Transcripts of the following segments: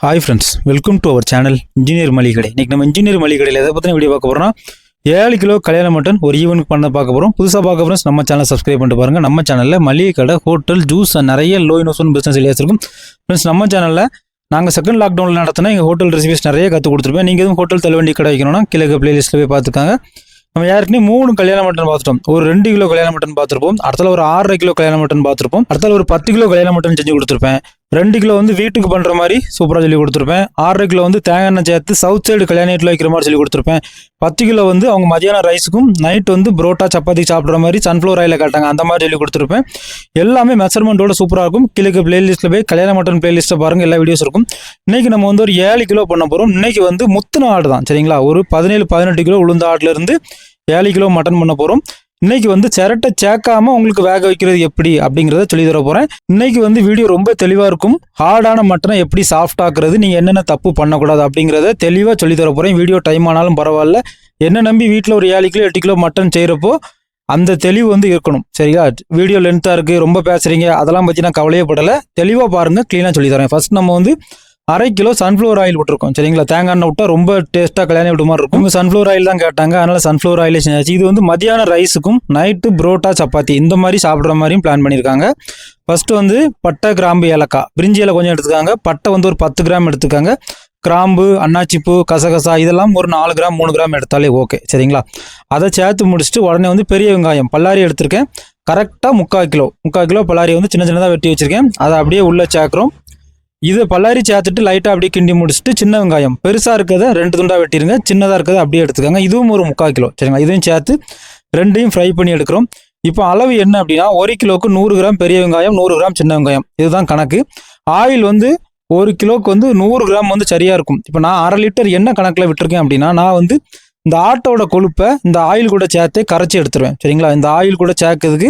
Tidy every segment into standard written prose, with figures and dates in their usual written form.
Hi friends, welcome to our channel engineer மளிகை கடை. இன்றைக்கி நம்ம இன்ஜினியர் மளிகை கடையில் எதை பற்றின வீடியோ பார்க்க போகிறோம்னா 7 கிலோ கல்யாண மட்டன் ஒரு ஈவெண்ட் பண்ண பார்க்க போகிறோம். புதுசாக பார்க்க ஃப்ரெண்ட்ஸ் நம்ம சேனல் சப்ஸ்கிரைப் பண்ணிட்டு பாருங்கள். நம்ம சேனலில் மளிகை கடை, ஹோட்டல், ஜூஸ் நிறைய லோ இன்வெஸ்ட்மெண்ட் பிஸ்னஸ் ஐடியாஸ் இருக்கும். ஃப்ரெண்ட்ஸ் நம்ம சேனலில் நாங்கள் செகண்ட் லாக்டவுனில் நடத்தினா எங்கள் ஹோட்டல் ரெசிபிஸ் நிறைய கற்றுக் கொடுத்துருப்பேன். நீங்கள் எதுவும் ஹோட்டல் தள்ளுவண்டி கடை வைக்கணும்னா கீழே பிளேலிஸ்ட்டில் போய் பார்த்துக்காங்க. நம்ம யாருக்குமே 3 கல்யாண மட்டன் பார்த்துட்டோம். ஒரு 2 கிலோ கல்யாண மட்டன் பார்த்துருப்போம். அடுத்தால ஒரு 6.5 கிலோ கல்யாண மட்டன் பார்த்துருப்போம். அடுத்தால ஒரு 10 கிலோ கல்யாண மட்டன் செஞ்சு கொடுத்துருப்பேன். 2 கிலோ வந்து வீட்டுக்கு பண்ணுற மாதிரி சூப்பராக சொல்லி கொடுத்துருப்பேன். 6.5 கிலோ வந்து தேங்காய் எண்ணெய் சேர்த்து சவுத் சைடு கல்யாண வீட்டில் வைக்கிற மாதிரி சொல்லி கொடுத்துருப்பேன். 10 கிலோ வந்து அவங்க மதியானம் ரைஸுக்கும் நைட் வந்து புரோட்டா சப்பாத்தி சாப்பிட்ற மாதிரி சன்ஃப்ளவர் ஆயில காட்டாங்க, அந்த மாதிரி சொல்லி கொடுத்துருப்பேன். எல்லாமே மெஷர்மெண்ட்டோட சூப்பராக இருக்கும். கீழே பிளேலிஸ்ட்டில் போய் கல்யாண மட்டன் பிளேலிஸ்ட்டை பாருங்கள், எல்லா வீடியோஸ் இருக்கும். இன்றைக்கி நம்ம வந்து ஒரு 7 கிலோ பண்ண போகிறோம். இன்றைக்கி வந்து முத்தின ஆடு தான், சரிங்களா? ஒரு 17-18 கிலோ உளுந்த ஆட்டிலேருந்து 7 கிலோ மட்டன் பண்ண போகிறோம். இன்னைக்கு வந்து சிரட்டை சேர்க்காம உங்களுக்கு வேக வைக்கிறது எப்படி அப்படிங்கிறத சொல்லி தர போகிறேன். இன்னைக்கு வந்து வீடியோ ரொம்ப தெளிவாக இருக்கும். ஹார்டான மட்டனை எப்படி சாஃப்ட் ஆக்குறது, நீங்கள் என்னென்ன தப்பு பண்ணக்கூடாது அப்படிங்கிறத தெளிவாக சொல்லி தர போகிறேன். வீடியோ டைம் ஆனாலும் பரவாயில்ல. என்ன நம்பி வீட்டில் ஒரு 7 கிலோ 8 கிலோ மட்டன் செய்கிறப்போ அந்த தெளிவு வந்து இருக்கணும், சரிங்களா? வீடியோ லென்த்தாக இருக்குது, ரொம்ப பேசுகிறீங்க, அதெல்லாம் பற்றி நான் கவலையே படலை. தெளிவாக பாருங்கள், க்ளீனாக சொல்லி தரேன். ஃபர்ஸ்ட் நம்ம வந்து 1/2 கிலோ சன்ஃப்ளவர் ஆயில் விட்டுருக்கோம், சரிங்களா? தேங்காய் எண்ணெய் விட்டால் ரொம்ப டேஸ்ட்டாக கல்யாணம் விட்டு மாதிரி இருக்கும். சன்ஃப்ளவர் ஆயில் தான் கேட்டாங்க, அதனால் சன்ஃப்ளவர் ஆயிலே செஞ்சாச்சு. இது வந்து மதியான ரைஸுக்கும் நைட்டு புரோட்டா சப்பாத்தி இந்த மாதிரி சாப்பிட்ற மாதிரியும் பிளான் பண்ணியிருக்காங்க. ஃபஸ்ட்டு வந்து பட்டை, கிராம்பு, ஏலக்காய், பிரிஞ்சி இலை கொஞ்சம் எடுத்துக்காங்க. பட்டை வந்து ஒரு 10 கிராம் எடுத்துக்காங்க. கிராம்பு, அன்னாச்சிப்பூ, கசகசா இதெல்லாம் ஒரு 4 கிராம் 3 கிராம் எடுத்தாலே ஓகே, சரிங்களா? அதை சேர்த்து முடிச்சுட்டு உடனே வந்து பெரிய வெங்காயம் பல்லாரி எடுத்திருக்கேன். கரெக்டாக 3/4 கிலோ பல்லாரி வந்து சின்ன சின்னதாக வெட்டி வச்சுருக்கேன். அதை அப்படியே உள்ளே சேர்க்குறோம். இதை பல்லாரி சேர்த்துட்டு லைட்டாக அப்படியே கிண்டி முடிச்சுட்டு சின்ன வெங்காயம் பெருசாக இருக்கிறத 2 துண்டாக வெட்டிடுங்க, சின்னதாக இருக்கிறத அப்படியே எடுத்துக்காங்க. இதுவும் ஒரு 3/4 கிலோ, சரிங்களா? இதையும் சேர்த்து ரெண்டையும் ஃப்ரை பண்ணி எடுக்கிறோம். இப்போ அளவு என்ன அப்படின்னா 1 கிலோவுக்கு 100 கிராம் பெரிய வெங்காயம், 100 கிராம் சின்ன வெங்காயம், இதுதான் கணக்கு. ஆயில் வந்து 1 கிலோவுக்கு வந்து 100 கிராம் வந்து சரியாக இருக்கும். இப்போ நான் 1/2 லிட்டர் எண்ணெய் கணக்கில் விட்டுருக்கேன் அப்படின்னா நான் வந்து இந்த ஆட்டோட கொழுப்பை இந்த ஆயில் கூட சேர்த்து கரைச்சி எடுத்துருவேன், சரிங்களா? இந்த ஆயில் கூட சேர்க்கறதுக்கு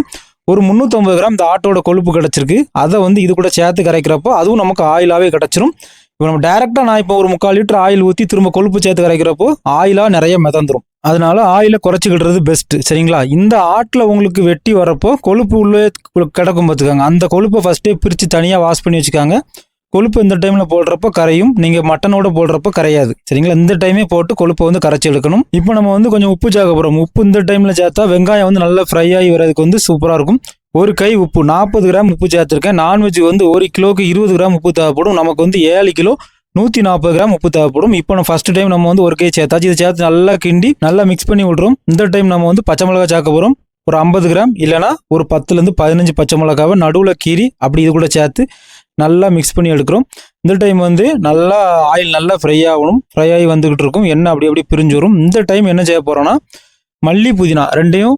ஒரு 350 கிராம் இந்த ஆட்டோட கொழுப்பு கிடச்சிருக்கு. அதை வந்து இது கூட சேர்த்து கரைக்கிறப்போ அதுவும் நமக்கு ஆயிலாகவே கிடச்சிரும். இப்போ நம்ம டேரெக்டாக நான் இப்போ ஒரு 3/4 லிட்டர் ஆயில் ஊற்றி திரும்ப கொழுப்பு சேர்த்து கரைக்கிறப்போ ஆயிலாக நிறைய மிதந்துடும். அதனால ஆயிலை குறைச்சிக்கிடுறது பெஸ்ட்டு, சரிங்களா? இந்த ஆட்டில் உங்களுக்கு வெட்டி வரப்போ கொழுப்பு உள்ளே கிடக்கும் பார்த்துக்காங்க. அந்த கொழுப்பை ஃபஸ்ட்டே பிரித்து தனியாக வாஷ் பண்ணி வச்சுக்காங்க. கொழுப்பு இந்த டைமில் போடுறப்போ கரையும், நீங்கள் மட்டனோட போடுறப்போ கரையாது, சரிங்களா? இந்த டைமே போட்டு கொழுப்பை வந்து கரைச்சி எடுக்கணும். இப்போ நம்ம வந்து கொஞ்சம் உப்பு சேர்க்க போகிறோம். உப்பு இந்த டைமில் சேர்த்தா வெங்காயம் வந்து நல்லா ஃப்ரை ஆகி வரதுக்கு வந்து சூப்பராக இருக்கும். ஒரு கை உப்பு, 40 கிராம் உப்பு சேர்த்துருக்கேன். நான்வெஜ் வந்து 1 கிலோவுக்கு 20 கிராம் உப்பு தேவைப்படும். நமக்கு வந்து 7 கிலோ 140 கிராம் உப்பு தேவைப்படும். இப்போ நம்ம ஃபர்ஸ்ட் டைம் நம்ம வந்து 1 கை சேர்த்தாச்சு. இதை சேர்த்து நல்லா கிண்டி நல்லா மிக்ஸ் பண்ணி விட்றோம். இந்த டைம் நம்ம வந்து பச்சை மிளகா சேர்க்க போகிறோம். ஒரு 50 கிராம் இல்லைனா ஒரு 10லேருந்து 15 பச்சை மிளகாவை நடுவில் கீறி அப்படி இது கூட சேர்த்து நல்லா மிக்ஸ் பண்ணி எடுக்கிறோம். இந்த டைம் வந்து நல்லா ஆயில் நல்லா ஃப்ரை ஆகணும். ஃப்ரை ஆகி வந்துக்கிட்டு இருக்கும், எண்ணெய் அப்படி அப்படி பிரிஞ்சு வரும். இந்த டைம் என்ன செய்ய போகிறோன்னா மல்லி, புதினா ரெண்டையும்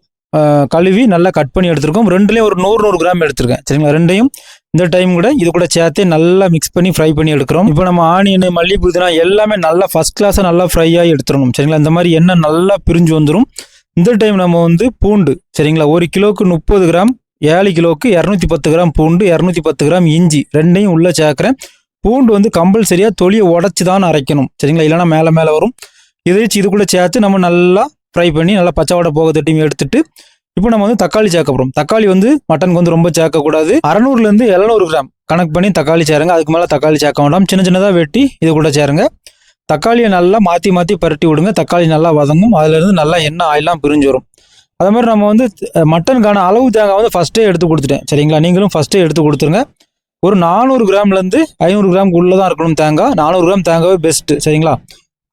கழுவி நல்லா கட் பண்ணி எடுத்துருக்கோம். ரெண்டுலேயும் ஒரு 100 கிராம் எடுத்துருக்கேன், சரிங்களா? ரெண்டையும் இந்த டைம் கூட இது கூட சேர்த்து நல்லா மிக்ஸ் பண்ணி ஃப்ரை பண்ணி எடுக்கிறோம். இப்போ நம்ம ஆனியன், மல்லி, புதினா எல்லாமே நல்லா ஃபஸ்ட் கிளாஸாக நல்லா ஃப்ரை ஆகி எடுத்துடணும், சரிங்களா? இந்த மாதிரி எண்ணெய் நல்லா பிரிஞ்சு வந்துடும். இந்த டைம் நம்ம வந்து பூண்டு, சரிங்களா? 1 கிலோவுக்கு 30 கிராம், 7 கிலோவுக்கு 210 கிராம் பூண்டு, 210 கிராம் இஞ்சி ரெண்டையும் உள்ளே சேர்க்குறேன். பூண்டு வந்து கம்பல்சரியாக தொலியை உடச்சி தான் அரைக்கணும், சரிங்களா? இல்லைனா மேலே வரும். இதை இது கூட சேர்த்து நம்ம நல்லா ஃப்ரை பண்ணி நல்லா பச்சை வடை போக தட்டியும் எடுத்துட்டு இப்போ நம்ம வந்து தக்காளி சேர்க்க போகிறோம். தக்காளி வந்து மட்டனுக்கு வந்து ரொம்ப சேர்க்கக்கூடாது. 600லேருந்து 700 கிராம் கணக்கு பண்ணி தக்காளி சேருங்க. அதுக்கு மேலே தக்காளி சேர்க்க வேண்டாம். சின்ன சின்னதாக வெட்டி இது கூட சேருங்க. தக்காளியை நல்லா மாற்றி பரட்டி விடுங்க. தக்காளி நல்லா வதங்கும். அதிலேருந்து நல்லா எண்ணெய் ஆயிலாம் பிரிஞ்சு வரும். அது மாதிரி நம்ம வந்து மட்டனுக்கான அளவு தேங்காய் வந்து ஃபஸ்ட்டே எடுத்து கொடுத்துட்டேன், சரிங்களா? நீங்களும் ஃபஸ்ட்டே எடுத்து கொடுத்துருங்க. ஒரு 400 கிராம்லேருந்து 500 கிராமுக்கு உள்ளே தான் இருக்கணும் தேங்காய். 400 கிராம் தேங்காவே பெஸ்ட்டு, சரிங்களா?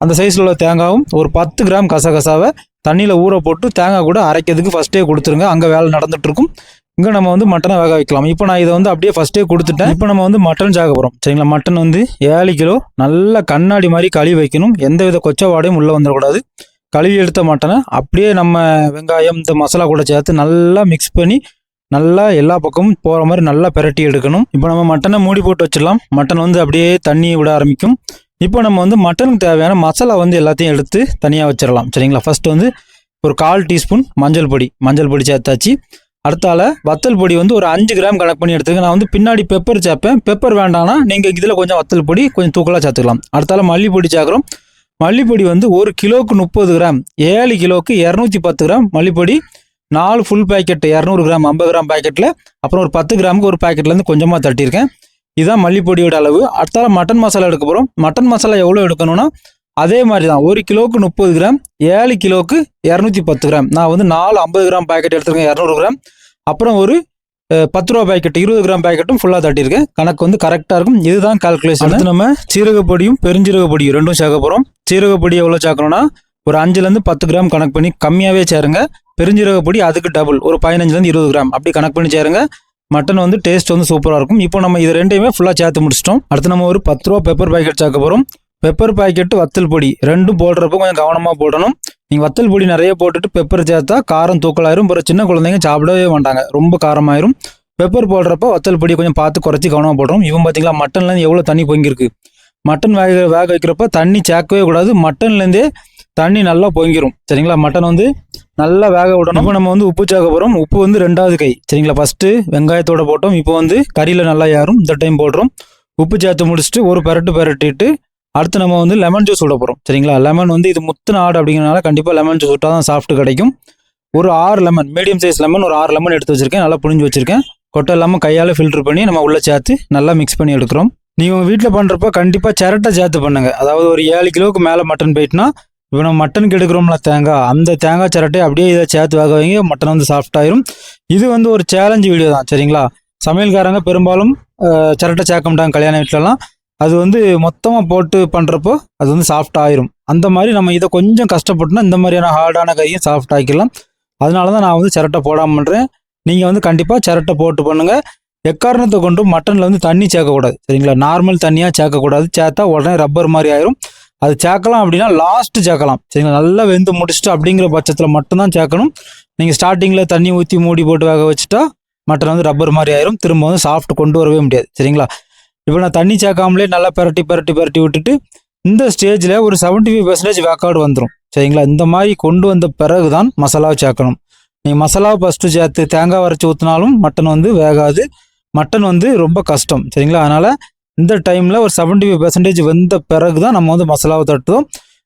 அந்த சைஸில் உள்ள தேங்காயும் ஒரு 10 கிராம் கசகசாவை தண்ணியில் ஊற போட்டு தேங்காய் கூட அரைக்கிறதுக்கு ஃபஸ்ட்டே கொடுத்துருங்க. அங்கே வேலை நடந்துகிட்ருக்கும். இங்கே நம்ம வந்து மட்டனை வேக வைக்கலாம். இப்போ நான் இதை வந்து அப்படியே ஃபஸ்ட்டே கொடுத்துட்டேன். இப்போ நம்ம வந்து மட்டன் சேர்க்க போகிறோம், சரிங்களா? மட்டன் வந்து 7 கிலோ நல்லா கண்ணாடி மாதிரி கழுவி வைக்கணும். எந்தவித கொச்ச வாடையும் உள்ளே வந்துடக்கூடாது. கழுவி எடுத்த மட்டனை அப்படியே நம்ம வெங்காயம் இந்த மசாலா கூட சேர்த்து நல்லா மிக்ஸ் பண்ணி நல்லா எல்லா பக்கமும் போகிற மாதிரி நல்லா பிரட்டி எடுக்கணும். இப்போ நம்ம மட்டனை மூடி போட்டு வச்சிடலாம். மட்டன் வந்து அப்படியே தண்ணி விட ஆரம்பிக்கும். இப்போ நம்ம வந்து மட்டனுக்கு தேவையான மசாலா வந்து எல்லாத்தையும் எடுத்து தனியாக வச்சிடலாம், சரிங்களா? ஃபர்ஸ்ட் வந்து ஒரு 1/4 டீஸ்பூன் மஞ்சள் பொடி சேர்த்தாச்சு. அடுத்தால வத்தல் பொடி வந்து ஒரு 5 கிராம் கணக்கு பண்ணி எடுத்துக்க. நான் வந்து பின்னாடி பெப்பர் சேர்ப்பேன். பெப்பர் வேண்டாம்னா நீங்கள் இதில் கொஞ்சம் வத்தல் பொடி கொஞ்சம் தூக்கலாக சேர்த்துக்கலாம். அடுத்தால மல்லிப்பொடி சேர்க்குறோம். மல்லிப்பொடி வந்து 1 கிலோவுக்கு 30 கிராம், 7 கிலோவுக்கு 210 கிராம் மல்லிப்பொடி. 4 ஃபுல் பேக்கெட் 200 கிராம் 50 கிராம் பேக்கெட்டில், அப்புறம் ஒரு 10 கிராமுக்கு ஒரு பேக்கெட்லேருந்து கொஞ்சமாக தட்டியிருக்கேன். இதுதான் மல்லிப்பொடியோட அளவு. அடுத்தால மட்டன் மசாலா எடுக்க போகிறோம். மட்டன் மசாலா எவ்வளோ எடுக்கணும்னா அதே மாதிரி தான் 1 கிலோவுக்கு 30 கிராம், 7 கிலோவுக்கு 210 கிராம். நான் வந்து 4 50 கிராம் பேக்கெட் எடுத்துருக்கேன், 200 கிராம். அப்புறம் ஒரு 10 ரூபா பேக்கெட் 20 கிராம் பேக்கெட்டும் ஃபுல்லாக தட்டியிருக்கேன். கணக்கு வந்து கரெக்டாக இருக்கும். இதுதான் கால்குலேஷன். அடுத்து நம்ம சீரகப்பொடியும் பெருஞ்சீரக பொடியும் ரெண்டும் சேர்க்க போகிறோம். சீரகப்பொடி எவ்வளோ சேர்க்கணும்னா ஒரு 5லேருந்து 10 கிராம் கணக்கு பண்ணி கம்மியாகவே சேருங்க. பெருஞ்சீரக பொடி அதுக்கு டபுள் ஒரு 15லேருந்து 20 கிராம் அப்படி கணக்கு பண்ணி சேருங்க. மட்டன் வந்து டேஸ்ட் வந்து சூப்பராக இருக்கும். இப்போ நம்ம இது ரெண்டையுமே ஃபுல்லாக சேர்த்து முடிச்சிட்டோம். அடுத்து நம்ம ஒரு 10 ரூபா பெப்பர் பேக்கெட் சேர்க்க போகிறோம். பெப்பர் பாக்கெட்டு வத்தல் பொடி ரெண்டும் போடுறப்போ கொஞ்சம் கவனமாக போடணும். நீங்கள் வத்தல் பொடி நிறைய போட்டுட்டு பெப்பர் சேர்த்தா காரம் தூக்கலாயிரும். அப்புறம் சின்ன குழந்தைங்க சாப்பிடவே மாட்டாங்க, ரொம்ப காரமாயிரும். பெப்பர் போடுறப்போ வத்தல் பொடி கொஞ்சம் பார்த்து குறைச்சி கவனமாக போடுறோம். இவன் பார்த்தீங்களா மட்டன்லேருந்து எவ்வளோ தண்ணி பொங்கிருக்கு. மட்டன் வேக வைக்கிறப்ப தண்ணி சேர்க்கவே கூடாது. மட்டன்லேருந்தே தண்ணி நல்லா பொங்கிரும். சரிங்களா, மட்டன் வந்து நல்லா வேக விடணும். இப்போ நம்ம வந்து உப்பு சேர்க்க போகிறோம். உப்பு வந்து 2வது கை. சரிங்களா, ஃபஸ்ட்டு வெங்காயத்தோட போட்டோம். இப்போ வந்து கறியில் நல்லா ஏறும். இந்த டைம் போடுறோம். உப்பு சேர்த்து முடிச்சுட்டு ஒரு பெரட்டிட்டு அடுத்து நம்ம வந்து லெமன் ஜூஸ் விட போகிறோம். சரிங்களா, லெமன் வந்து இது முத்தின ஆடு அப்படிங்கிறனால கண்டிப்பாக லெமன் ஜூஸ் விட்டால் தான் சாஃப்ட் கிடைக்கும். ஒரு 6 லெமன், மீடியம் சைஸ் லெமன் ஒரு 6 லெமன் எடுத்து வச்சிருக்கேன். நல்லா புழிஞ்சு வச்சிருக்கேன். கொட்டை இல்லாமல் கையால் ஃபில்டர் பண்ணி நம்ம உள்ளே சேர்த்து நல்லா மிக்ஸ் பண்ணி எடுக்கிறோம். நீங்கள் உங்கள் வீட்டில் பண்ணுறப்ப கண்டிப்பாக சிரட்டை சேர்த்து பண்ணுங்க. அதாவது ஒரு 7 கிலோவுக்கு மேலே மட்டன் போயிட்டுனா இப்போ நம்ம மட்டனுக்கு எடுக்கிறோம்ல தேங்காய், அந்த தேங்காய் சிரட்டை அப்படியே இதை சேர்த்து வேக வைங்க. மட்டன் வந்து சாஃப்ட் ஆயிரும். இது வந்து ஒரு சேலஞ்சு வீடியோ தான். சரிங்களா, சமையல்காரங்க பெரும்பாலும் சிரட்டை சேர்க்க மாட்டாங்க கல்யாண வீட்டிலலாம். அது வந்து மொத்தமாக போட்டு பண்ணுறப்போ அது வந்து சாஃப்ட் ஆயிரும். அந்த மாதிரி நம்ம இதை கொஞ்சம் கஷ்டப்பட்டுனா இந்த மாதிரியான ஹார்டான கையும் சாஃப்ட் ஆக்கிக்கலாம். அதனால தான் நான் வந்து சிரட்டை போடாமல் பண்ணுறேன். நீங்கள் வந்து கண்டிப்பாக சிரட்டை போட்டு பண்ணுங்கள். எக்காரணத்தை கொண்டும் மட்டனில் வந்து தண்ணி சேர்க்கக்கூடாது. சரிங்களா, நார்மல் தண்ணியாக சேர்க்கக்கூடாது. சேர்த்தா உடனே ரப்பர் மாதிரி ஆயிரும். அது சேர்க்கலாம் அப்படின்னா லாஸ்ட்டு சேர்க்கலாம். சரிங்களா, நல்லா வெந்து முடிச்சுட்டு அப்படிங்கிற பட்சத்தில் மட்டும்தான் சேர்க்கணும். நீங்கள் ஸ்டார்டிங்கில் தண்ணி ஊற்றி மூடி போட்டு வேக வச்சுட்டா மட்டன் வந்து ரப்பர் மாதிரி ஆயிரும். திரும்ப வந்து சாஃப்ட் கொண்டு வரவே முடியாது. சரிங்களா, இப்போ நான் தண்ணி சேர்க்காமலே நல்லா பெரட்டி விட்டுட்டு இந்த ஸ்டேஜில் ஒரு 75% வேக்காடு வந்துடும். சரிங்களா, இந்த மாதிரி கொண்டு வந்த பிறகு தான் மசாலாவை சேர்க்கணும். நீங்கள் மசாலாவை ஃபஸ்ட்டு சேர்த்து தேங்காய் வரைச்சி ஊற்றினாலும் மட்டன் வந்து வேகாது. மட்டன் வந்து ரொம்ப கஷ்டம். சரிங்களா, அதனால் இந்த டைமில் ஒரு 75% வெந்த பிறகு தான் நம்ம வந்து மசாலாவை தட்டுவோம்.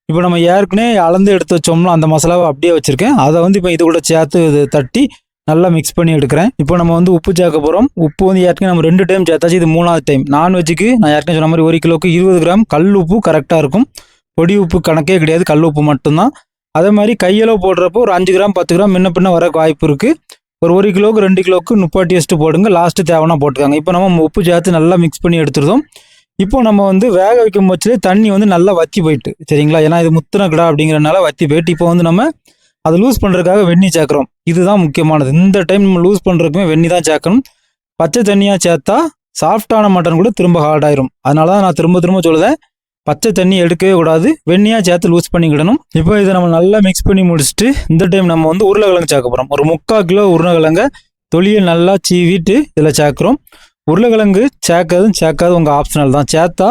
இப்போ நம்ம ஏற்கனவே அளந்து எடுத்து வச்சோம்னா அந்த மசாலாவை அப்படியே வச்சுருக்கேன். அதை வந்து இப்போ இது கூட சேர்த்து தட்டி நல்லா மிக்ஸ் பண்ணி எடுக்கிறேன். இப்போ நம்ம வந்து உப்பு சேர்க்க போகிறோம். உப்பு வந்து ஏற்கனவே நம்ம 2 டைம் சேர்த்தாச்சு, இது 3வது டைம். நான்வெஜ்ஜுக்கு நான் ஏற்கனவே சொன்ன மாதிரி 1 கிலோவுக்கு 20 கிராம் கல் உப்பு கரெக்டாக இருக்கும். பொடி உப்பு கணக்கே கிடையாது, கல் உப்பு மட்டும்தான். அதே மாதிரி கையளவு போடுறப்போ ஒரு 5 கிராம் 10 கிராம் முன்ன பின்ன வர வாய்ப்பு இருக்குது. ஒரு 1 கிலோவுக்கு 2 கிலோவுக்கு 30 டேஸ்ட்டு போடுங்க. லாஸ்ட்டு தேவைன்னா போட்டுக்காங்க. இப்போ நம்ம உப்பு சேர்த்து நல்லா மிக்ஸ் பண்ணி எடுத்துருந்தோம். இப்போ நம்ம வந்து வேக வைக்கும் போச்சுலே தண்ணி வந்து நல்லா வற்றி போயிட்டு. சரிங்களா, ஏன்னா இது முத்தின கிடா அப்படிங்கிறனால வற்றி போயிட்டு இப்போ வந்து நம்ம அதை லூஸ் பண்ணுறதுக்காக வெந்நீர் சேர்க்குறோம். இதுதான் முக்கியமானது. இந்த டைம் நம்ம லூஸ் பண்ணுறதுக்குமே வெந்நீர் தான் சேர்க்கணும். பச்சை தண்ணியாக சேர்த்தா சாஃப்டான மட்டன் கூட திரும்ப ஹார்டாயிரும். அதனால தான் நான் திரும்ப சொல்லுதேன், பச்சை தண்ணி எடுக்கவே கூடாது, வெந்நியாக சேர்த்து லூஸ் பண்ணிக்கிடணும். இப்போ இதை நம்ம நல்லா மிக்ஸ் பண்ணி முடிச்சுட்டு இந்த டைம் நம்ம வந்து உருளைக்கிழங்கு சேர்க்க போகிறோம். ஒரு 3/4 கிலோ உருளைக்கிழங்க தொலியை நல்லா சீவிட்டு இதில் சேர்க்குறோம். உருளைக்கிழங்கு சேர்க்காது உங்கள் ஆப்ஷனல் தான். சேர்த்தா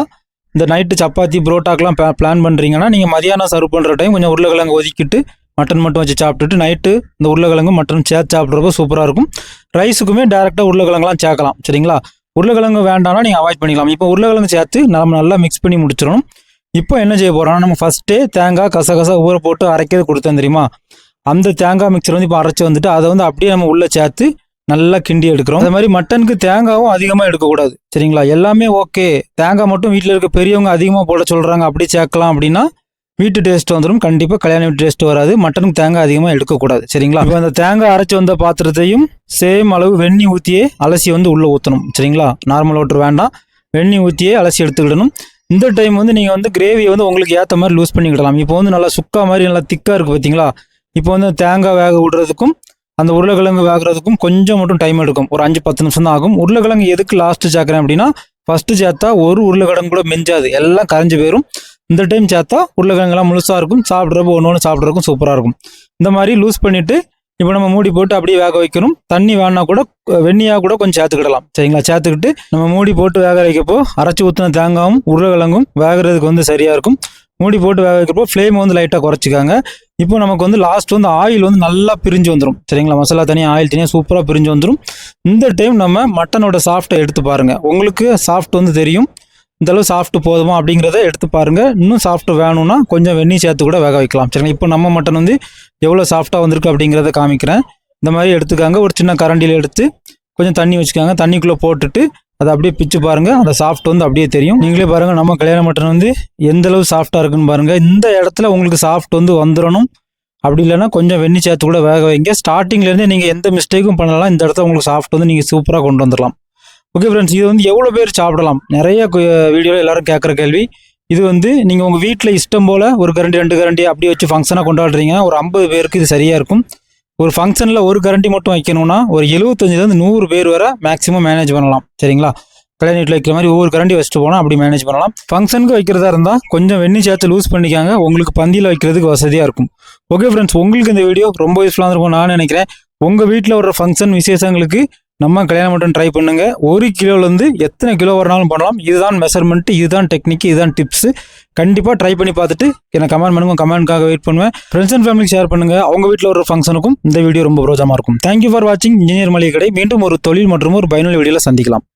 இந்த நைட்டு சப்பாத்தி புரோட்டாக்கெலாம் பிளான் பண்ணுறீங்கன்னா நீங்கள் மதியானம் சர்வ் பண்ணுற டைம் கொஞ்சம் உருளைக்கிழங்கு ஒதுக்கிட்டு மட்டன் மட்டும் வச்சு சாப்பிட்டுட்டு நைட்டு இந்த உருளைக்கிழங்கு மட்டன் சேர்த்து சாப்பிட்றப்போ சூப்பராக இருக்கும். ரைஸுக்குமே டேரெக்டாக உருளைக்கிழங்குலாம் சேர்க்கலாம். சரிங்களா, உருளைக்கிழங்கு வேண்டாம்னா நீங்கள் அவாய்ட் பண்ணிக்கலாம். இப்போ உருளைக்கிழங்கு சேர்த்து நம்ம நல்லா மிக்ஸ் பண்ணி முடிச்சிடணும். இப்போ என்ன செய்ய போகிறோம்னா நம்ம ஃபஸ்ட்டே தேங்காய் கசகசா ஊற போட்டு அரைக்கிறது கொடுத்தேன் தெரியுமா, அந்த தேங்காய் மிக்சர் வந்து இப்போ அரைச்சி வந்துட்டு அதை வந்து அப்படியே நம்ம உள்ளே சேர்த்து நல்லா கிண்டி எடுக்கிறோம். அது மாதிரி மட்டனுக்கு தேங்காயும் அதிகமாக எடுக்கக்கூடாது. சரிங்களா, எல்லாமே ஓகே. தேங்காய் மட்டும் வீட்டில் இருக்க பெரியவங்க அதிகமாக போட சொல்கிறாங்க, அப்படி சேர்க்கலாம் அப்படின்னா வீட்டு டேஸ்ட் வந்துடும். கண்டிப்பாக கல்யாண வீட்டு டேஸ்ட் வராது. மட்டனுக்கு தேங்காய் அதிகமாக எடுக்கக்கூடாது. சரிங்களா, இப்போ அந்த தேங்காய் அரைச்சி வந்த பாத்திரத்தையும் சேம் அளவு வெந்நீர் ஊற்றியே அலசி வந்து உள்ளே ஊற்றணும். சரிங்களா, நார்மல் வாட்டர் வேண்டாம், வெந்நீர் ஊற்றியே அலசி எடுத்துக்கிடணும். இந்த டைம் வந்து நீங்கள் வந்து கிரேவியை வந்து உங்களுக்கு ஏற்ற மாதிரி லூஸ் பண்ணிக்கிடலாம். இப்போ வந்து நல்லா சுக்கா மாதிரி நல்லா திக்காக இருக்குது பார்த்தீங்களா. இப்போ வந்து தேங்காய் வேக விடுறதுக்கும் அந்த உருளைக்கிழங்கு வேகிறதுக்கும் கொஞ்சம் மட்டும் டைம் எடுக்கும். ஒரு 5-10 நிமிஷம் தான் ஆகும். உருளைக்கிழங்கு எதுக்கு லாஸ்ட்டு சேர்க்குறேன் அப்படின்னா ஃபஸ்ட்டு சேர்த்தா ஒரு உருளைக்கிழங்கு கூட மெஞ்சாது, எல்லாம் கரைஞ்சி போயிடும். இந்த டைம் சேர்த்தா உருளைக்கிழங்குலாம் முழுசாக இருக்கும். சாப்பிட்றப்போ ஒன்று சாப்பிட்றதுக்கும் சூப்பராக இருக்கும். இந்த மாதிரி லூஸ் பண்ணிவிட்டு இப்போ நம்ம மூடி போட்டு அப்படியே வேக வைக்கணும். தண்ணி வேணா கூட வெந்நியாக கூட கொஞ்சம் சேர்த்துக்கிடலாம். சரிங்களா, சேர்த்துக்கிட்டு நம்ம மூடி போட்டு வேக வைக்கப்போ அரைச்சி ஊற்றின தேங்காயும் உருளைக்கிழங்கும் வேகிறதுக்கு வந்து சரியாக இருக்கும். மூடி போட்டு வேக வைக்கிறப்போ ஃப்ளேம் வந்து லைட்டாக குறைச்சிக்காங்க. இப்போ நமக்கு வந்து லாஸ்ட் வந்து ஆயில் வந்து நல்லா பிரிஞ்சு வந்துடும். சரிங்களா, மசாலா தனியாக ஆயில் தனியாக சூப்பராக பிரிஞ்சு வந்துடும். இந்த டைம் நம்ம மட்டனோட சாஃப்ட்டை எடுத்து பாருங்கள். உங்களுக்கு சாஃப்ட் வந்து தெரியும், இந்தளவு சாஃப்ட் போதுமா அப்படிங்கிறத எடுத்து பாருங்கள். இன்னும் சாஃப்ட் வேணும்னா கொஞ்சம் வெந்நீர் சேர்த்து கூட வேக வைக்கலாம். சரிங்களா, இப்போ நம்ம மட்டன் வந்து எவ்வளோ சாஃப்டாக வந்திருக்கு அப்படிங்கிறத காமிக்கிறேன். இந்த மாதிரி எடுத்துக்காங்க. ஒரு சின்ன கரண்டியில் எடுத்து கொஞ்சம் தண்ணி வச்சுக்காங்க. தண்ணிக்குள்ளே போட்டுட்டு அதை அப்படியே பிச்சு பாருங்க, அந்த சாஃப்ட் வந்து அப்படியே தெரியும். நீங்களே பாருங்க நம்ம கல்யாண மட்டன் வந்து எந்த அளவு சாஃப்டா இருக்குன்னு பாருங்க. இந்த இடத்துல உங்களுக்கு சாஃப்ட் வந்து வந்துடணும். அப்படி இல்லைன்னா கொஞ்சம் வெந்நி சேர்த்து கூட வேக வைங்க. ஸ்டார்டிங்லேருந்தே நீங்கள் எந்த மிஸ்டேக்கும் பண்ணலாம். இந்த இடத்துல உங்களுக்கு சாஃப்ட் வந்து நீங்கள் சூப்பராக கொண்டு வந்துடலாம். ஓகே ஃப்ரெண்ட்ஸ், இது வந்து எவ்வளோ பேர் சாப்பிடலாம்? நிறைய வீடியோவில் எல்லாரும் கேட்குற கேள்வி. இது வந்து நீங்கள் உங்கள் வீட்டில் இஷ்டம் போல் ஒரு கரண்டி 2 கரண்டி அப்படி வச்சு ஃபங்க்ஷனாக கொண்டாடுறீங்கன்னா ஒரு 50 பேருக்கு இது சரியாக இருக்கும். ஒரு ஃபங்க்ஷனில் ஒரு கரண்டி மட்டும் வைக்கணும்னா ஒரு 75லேருந்து 100 பேர் வரை மேக்ஸிமம் மேனேஜ் பண்ணலாம். சரிங்களா? கல்யாண வீட்டில் வைக்கிற மாதிரி ஒவ்வொரு கரண்டி வச்சுட்டு போனால் அப்படி மேனேஜ் பண்ணலாம். ஃபங்க்ஷனுக்கு வைக்கிறதா இருந்தால் கொஞ்சம் வெந்நி சேர்த்து லூஸ் பண்ணிக்காங்க, உங்களுக்கு பந்தியில் வைக்கிறதுக்கு வசதியாக இருக்கும். ஓகே ஃப்ரெண்ட்ஸ், உங்களுக்கு இந்த வீடியோ ரொம்ப யூஸ்ஃபுல்லாக இருக்கும் நான் நினைக்கிறேன். உங்கள் வீட்டில் வர ஃபங்க்ஷன் விசேஷங்களுக்கு நம்ம கல்யாண மட்டன் ட்ரை பண்ணுங்க. 1 கிலோலேருந்து எத்தனை கிலோ வரனாலும் பண்ணலாம். இதுதான் மெஷர்மெண்ட், இதுதான் டெக்னிக், இதுதான் டிப்ஸ். கண்டிப்பாக ட்ரை பண்ணி பார்த்துட்டு எனக்கு கமெண்ட் பண்ணுங்க. கமெண்ட்காக வெயிட் பண்ணுவேன். ஃப்ரெண்ட்ஸ் அண்ட் ஃபேமிலிக்கு ஷேர் பண்ணுங்க. அவங்க வீட்டில் வர ஃபங்க்ஷனுக்கும் இந்த வீடியோ ரொம்ப பிரோஜனமாக இருக்கும். தேங்க்யூ ஃபார் வாட்சிங் இன்ஜினியர் மளிகை கடை. மீண்டும் ஒரு தொழில் மற்றும் ஒரு பயனுள்ள வீடியோவில் சந்திக்கலாம்.